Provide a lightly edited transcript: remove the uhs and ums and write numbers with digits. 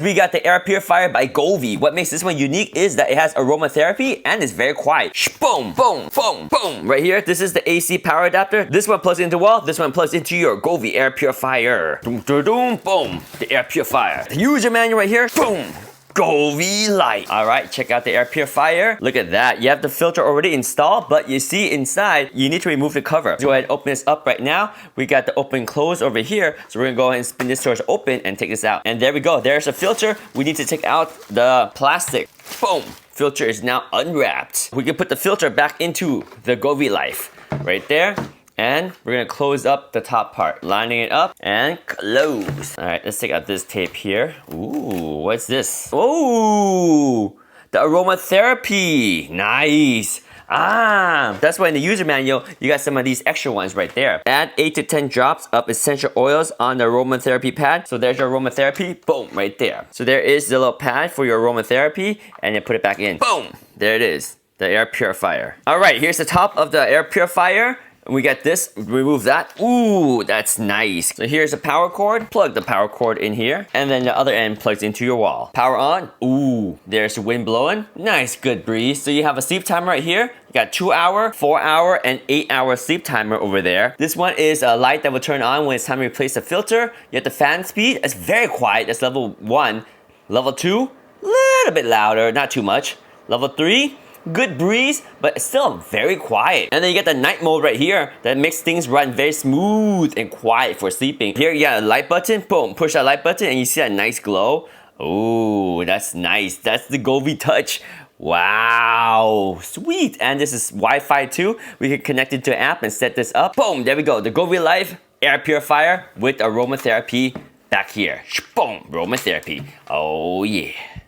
We got the Air Purifier by Govee. What makes this one unique is that it has aromatherapy and it's very quiet. Boom, boom, boom, boom. Right here, this is the AC power adapter. This one plugs into the wall. This one plugs into your Govee Air Purifier. Boom, boom, boom, boom. The Air Purifier. The user manual right here. Boom. Govee light. All right, check out the air purifier. Look at that. You have the filter already installed, but you see inside, you need to remove the cover. Go ahead and open this up right now. We got the open close over here. So we're gonna go ahead and spin this towards open and take this out. And there we go. There's a filter. We need to take out the plastic. Boom. Filter is now unwrapped. We can put the filter back into the Govee Life right there. And we're gonna close up the top part, lining it up and close. All right, let's take out this tape here. Ooh, what's this? Ooh, the aromatherapy. Nice. That's why in the user manual, you got some of these extra ones right there. Add 8 to 10 drops of essential oils on the aromatherapy pad. So there's your aromatherapy, boom, right there. So there is the little pad for your aromatherapy, and then put it back in. Boom, there it is, the air purifier. All right, here's the top of the air purifier. We got this, remove that. Ooh, that's nice. So here's the power cord. Plug the power cord in here. And then the other end plugs into your wall. Power on. Ooh, there's the wind blowing. Nice, good breeze. So you have a sleep timer right here. You got 2 hour, 4 hour, and 8 hour sleep timer over there. This one is a light that will turn on when it's time to replace the filter. You have the fan speed. It's very quiet. That's level 1. Level 2, little bit louder, not too much. Level 3, good breeze, but still very quiet. And then you get the night mode right here that makes things run very smooth and quiet for sleeping. Here you got a light button, boom, push that light button and you see that nice glow. Oh, that's nice. That's the Govee Touch. Wow, sweet. And this is Wi-Fi too. We can connect it to an app and set this up. Boom, there we go. The Govee Life Air Purifier with aromatherapy back here. Boom, aromatherapy. Oh yeah.